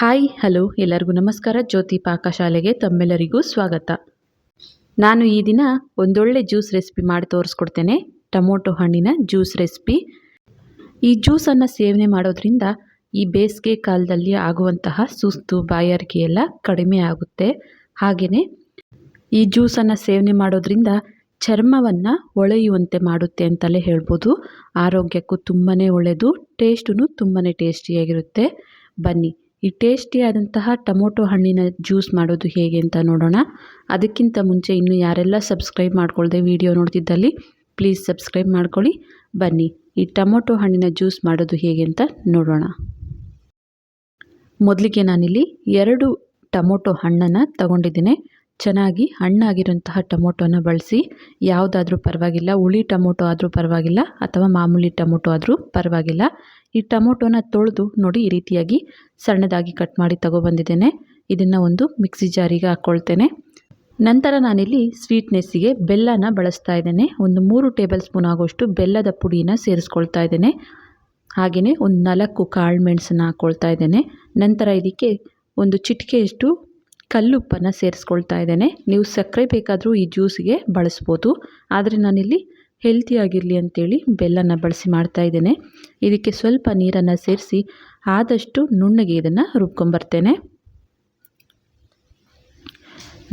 Hi hello ಎಲ್ಲರಿಗೂ ನಮಸ್ಕಾರ. ಜ್ಯೋತಿ ಪಾಕಶಾಲೆಗೆ ತಮ್ಮೆಲ್ಲರಿಗೂ ಸ್ವಾಗತ. ನಾನು ಈ ದಿನ ಒಂದೊಳ್ಳೆ ಜ್ಯೂಸ್ ರೆಸಿಪಿ ಮಾಡಿ ತೋರಿಸ್ಕೊಡ್ತೇನೆ. ಟೊಮೊಟೊ ಹಣ್ಣಿನ ಜ್ಯೂಸ್ ರೆಸಿಪಿ. ಈ ಜ್ಯೂಸನ್ನು ಸೇವನೆ ಮಾಡೋದ್ರಿಂದ ಈ ಬೇಸಿಗೆ ಕಾಲದಲ್ಲಿ ಆಗುವಂತಹ ಸುಸ್ತು ಬಾಯಾರಿಕೆ ಎಲ್ಲ ಕಡಿಮೆ ಆಗುತ್ತೆ. ಹಾಗೆಯೇ ಈ ಜ್ಯೂಸನ್ನು ಸೇವನೆ ಮಾಡೋದ್ರಿಂದ ಚರ್ಮವನ್ನು ಹೊಳೆಯುವಂತೆ ಮಾಡುತ್ತೆ ಅಂತಲೇ ಹೇಳ್ಬೋದು. ಆರೋಗ್ಯಕ್ಕೂ ತುಂಬಾ ಒಳ್ಳೆಯದು, ಟೇಸ್ಟೂ ತುಂಬಾ ಟೇಸ್ಟಿಯಾಗಿರುತ್ತೆ. ಬನ್ನಿ ಈ ಟೇಸ್ಟಿಯಾದಂತಹ ಟೊಮೊಟೊ ಹಣ್ಣಿನ ಜ್ಯೂಸ್ ಮಾಡೋದು ಹೇಗೆ ಅಂತ ನೋಡೋಣ. ಅದಕ್ಕಿಂತ ಮುಂಚೆ ಇನ್ನೂ ಯಾರೆಲ್ಲ ಸಬ್ಸ್ಕ್ರೈಬ್ ಮಾಡ್ಕೊಳ್ದೆ ವಿಡಿಯೋ ನೋಡ್ತಿದ್ದಲ್ಲಿ ಪ್ಲೀಸ್ ಸಬ್ಸ್ಕ್ರೈಬ್ ಮಾಡ್ಕೊಳ್ಳಿ. ಬನ್ನಿ ಈ ಟೊಮೊಟೊ ಹಣ್ಣಿನ ಜ್ಯೂಸ್ ಮಾಡೋದು ಹೇಗೆ ಅಂತ ನೋಡೋಣ. ಮೊದಲಿಗೆ ನಾನಿಲ್ಲಿ 2 ಟೊಮೊಟೊ ಹಣ್ಣನ್ನು ತಗೊಂಡಿದ್ದೇನೆ. ಚೆನ್ನಾಗಿ ಹಣ್ಣಾಗಿರುವಂತಹ ಟೊಮೊಟೊನ ಬಳಸಿ. ಯಾವುದಾದ್ರೂ ಪರವಾಗಿಲ್ಲ, ಹುಳಿ ಟೊಮೊಟೊ ಆದರೂ ಪರವಾಗಿಲ್ಲ ಅಥವಾ ಮಾಮೂಲಿ ಟೊಮೊಟೊ ಆದರೂ ಪರವಾಗಿಲ್ಲ. ಈ ಟೊಮೊಟೊನ ತೊಳೆದು ನೋಡಿ ಈ ರೀತಿಯಾಗಿ ಸಣ್ಣದಾಗಿ ಕಟ್ ಮಾಡಿ ತಗೊಬಂದಿದ್ದೇನೆ. ಇದನ್ನು ಒಂದು ಮಿಕ್ಸಿ ಜಾರಿಗೆ ಹಾಕ್ಕೊಳ್ತೇನೆ. ನಂತರ ನಾನಿಲ್ಲಿ ಸ್ವೀಟ್ನೆಸ್ಸಿಗೆ ಬೆಲ್ಲನ ಬಳಸ್ತಾ ಇದ್ದೇನೆ. ಒಂದು 3 ಟೇಬಲ್ ಸ್ಪೂನ್ ಆಗೋಷ್ಟು ಬೆಲ್ಲದ ಪುಡಿನ ಸೇರಿಸ್ಕೊಳ್ತಾ ಇದ್ದೇನೆ. ಹಾಗೆಯೇ ಒಂದು 4 ಕಾಳು ಮೆಣಸನ್ನು ಹಾಕ್ಕೊಳ್ತಾ ಇದ್ದೇನೆ. ನಂತರ ಇದಕ್ಕೆ ಒಂದು ಚಿಟಿಕೆಯಷ್ಟು ಕಲ್ಲುಪ್ಪನ್ನು ಸೇರಿಸ್ಕೊಳ್ತಾ ಇದ್ದೇನೆ. ನೀವು ಸಕ್ಕರೆ ಬೇಕಾದರೂ ಈ ಜ್ಯೂಸಿಗೆ ಬಳಸ್ಬೋದು, ಆದರೆ ನಾನಿಲ್ಲಿ ಹೆಲ್ತಿಯಾಗಿರಲಿ ಅಂತೇಳಿ ಬೆಲ್ಲನ ಬಳಸಿ ಮಾಡ್ತಾ ಇದ್ದೇನೆ. ಇದಕ್ಕೆ ಸ್ವಲ್ಪ ನೀರನ್ನು ಸೇರಿಸಿ ಆದಷ್ಟು ನುಣ್ಣಗೆ ಇದನ್ನು ರುಬ್ಕೊಂಬರ್ತೇನೆ.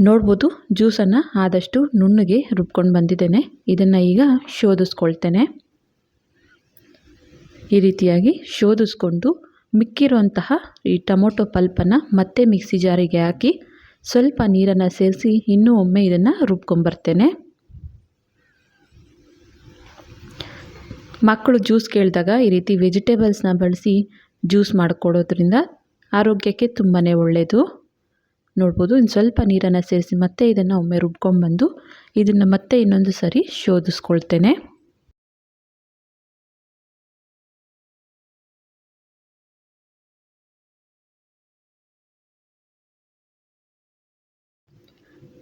ನೋಡ್ಬೋದು ಜ್ಯೂಸನ್ನು ಆದಷ್ಟು ನುಣ್ಣಗೆ ರುಬ್ಕೊಂಡು ಬಂದಿದ್ದೇನೆ. ಇದನ್ನು ಈಗ ಶೋಧಿಸ್ಕೊಳ್ತೇನೆ. ಈ ರೀತಿಯಾಗಿ ಶೋಧಿಸ್ಕೊಂಡು ಮಿಕ್ಕಿರುವಂತಹ ಈ ಟೊಮೊಟೊ ಪಲ್ಪನ್ನು ಮತ್ತೆ ಮಿಕ್ಸಿ ಜಾರಿಗೆ ಹಾಕಿ ಸ್ವಲ್ಪ ನೀರನ್ನು ಸೇರಿಸಿ ಇನ್ನೂ ಒಮ್ಮೆ ಇದನ್ನು ರುಬ್ಕೊಂಬರ್ತೇನೆ. ಮಕ್ಕಳು ಜ್ಯೂಸ್ ಕೇಳಿದಾಗ ಈ ರೀತಿ ವೆಜಿಟೇಬಲ್ಸ್ನ ಬಳಸಿ ಜ್ಯೂಸ್ ಮಾಡಿಕೊಡೋದ್ರಿಂದ ಆರೋಗ್ಯಕ್ಕೆ ತುಂಬಾ ಒಳ್ಳೆಯದು. ನೋಡ್ಬೋದು ಇನ್ನು ಸ್ವಲ್ಪ ನೀರನ್ನು ಸೇರಿಸಿ ಮತ್ತೆ ಇದನ್ನು ಒಮ್ಮೆ ರುಬ್ಕೊಂಡ್ಬಂದು ಇದನ್ನು ಮತ್ತೆ ಇನ್ನೊಂದು ಸರಿ ಶೋಧಿಸ್ಕೊಳ್ತೇನೆ.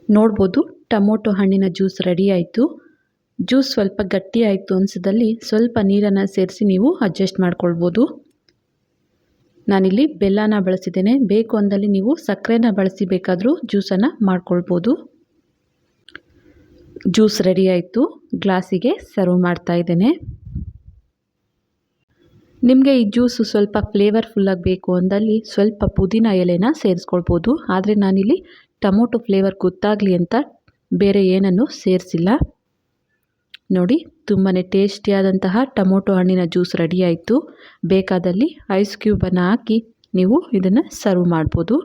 ನೋಡ್ಬೋದು ಟೊಮೊಟೊ ಹಣ್ಣಿನ ಜ್ಯೂಸ್ ರೆಡಿ ಆಯಿತು. ಜ್ಯೂಸ್ ಸ್ವಲ್ಪ ಗಟ್ಟಿ ಆಯಿತು ಅನಿಸಿದಲ್ಲಿ ಸ್ವಲ್ಪ ನೀರನ್ನು ಸೇರಿಸಿ ನೀವು ಅಡ್ಜಸ್ಟ್ ಮಾಡ್ಕೊಳ್ಬೋದು. ನಾನಿಲ್ಲಿ ಬೆಲ್ಲನ ಬಳಸಿದ್ದೇನೆ. ಬೇಕು ಅಂದಲ್ಲಿ ನೀವು ಸಕ್ಕರೆನ ಬಳಸಿ ಬೇಕಾದರೂ ಜ್ಯೂಸನ್ನು ಮಾಡ್ಕೊಳ್ಬೋದು. ಜ್ಯೂಸ್ ರೆಡಿ ಆಯಿತು. ಗ್ಲಾಸಿಗೆ ಸರ್ವ್ ಮಾಡ್ತಾ ಇದ್ದೇನೆ. ನಿಮಗೆ ಈ ಜ್ಯೂಸು ಸ್ವಲ್ಪ ಫ್ಲೇವರ್ಫುಲ್ಲಾಗಿ ಬೇಕು ಅಂದಲ್ಲಿ ಸ್ವಲ್ಪ ಪುದೀನ ಎಲೆನ ಸೇರಿಸ್ಕೊಳ್ಬೋದು. ಆದರೆ ನಾನಿಲ್ಲಿ ಟೊಮೊಟೊ ಫ್ಲೇವರ್ ಗೊತ್ತಾಗಲಿ ಅಂತ ಬೇರೆ ಏನನ್ನು ಸೇರಿಸಿಲ್ಲ. ನೋಡಿ ತುಂಬಾ ಟೇಸ್ಟಿಯಾದಂತಹ ಟೊಮೊಟೊ ಹಣ್ಣಿನ ಜ್ಯೂಸ್ ರೆಡಿ ಆಯಿತು. ಬೇಕಾದಲ್ಲಿ ಐಸ್ ಕ್ಯೂಬನ್ನು ಹಾಕಿ ನೀವು ಇದನ್ನು ಸರ್ವ್ ಮಾಡ್ಬೋದು.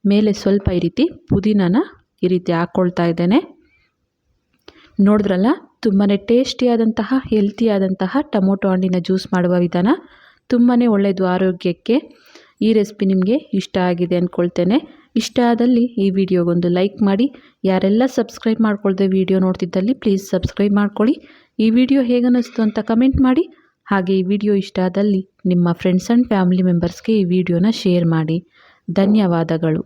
ಮೇಲೆ ಸ್ವಲ್ಪ ಈ ರೀತಿ ಪುದೀನನ ಈ ರೀತಿ ಹಾಕ್ಕೊಳ್ತಾ ಇದ್ದೇನೆ. ನೋಡಿದ್ರಲ್ಲ ತುಂಬಾ ಟೇಸ್ಟಿಯಾದಂತಹ ಹೆಲ್ತಿಯಾದಂತಹ ಟೊಮೊಟೊ ಹಣ್ಣಿನ ಜ್ಯೂಸ್ ಮಾಡುವ ವಿಧಾನ ತುಂಬಾ ಒಳ್ಳೆಯದು ಆರೋಗ್ಯಕ್ಕೆ. ಈ ರೆಸಿಪಿ ನಿಮಗೆ ಇಷ್ಟ ಆಗಿದೆ ಅಂದ್ಕೊಳ್ತೇನೆ. ಇಷ್ಟ ಆದಲ್ಲಿ ಈ ವಿಡಿಯೋಗೊಂದು ಲೈಕ್ ಮಾಡಿ. ಯಾರೆಲ್ಲ ಸಬ್ಸ್ಕ್ರೈಬ್ ಮಾಡ್ಕೊಳ್ದೆ ವಿಡಿಯೋ ನೋಡ್ತಿದ್ದಲ್ಲಿ ಪ್ಲೀಸ್ ಸಬ್ಸ್ಕ್ರೈಬ್ ಮಾಡ್ಕೊಳ್ಳಿ. ಈ ವಿಡಿಯೋ ಹೇಗನ್ನಿಸ್ತು ಅಂತ ಕಮೆಂಟ್ ಮಾಡಿ. ಹಾಗೆ ಈ ವಿಡಿಯೋ ಇಷ್ಟ ಆದಲ್ಲಿ ನಿಮ್ಮ ಫ್ರೆಂಡ್ಸ್ ಆ್ಯಂಡ್ ಫ್ಯಾಮಿಲಿ ಮೆಂಬರ್ಸ್ಗೆ ಈ ವಿಡಿಯೋನ ಶೇರ್ ಮಾಡಿ. ಧನ್ಯವಾದಗಳು.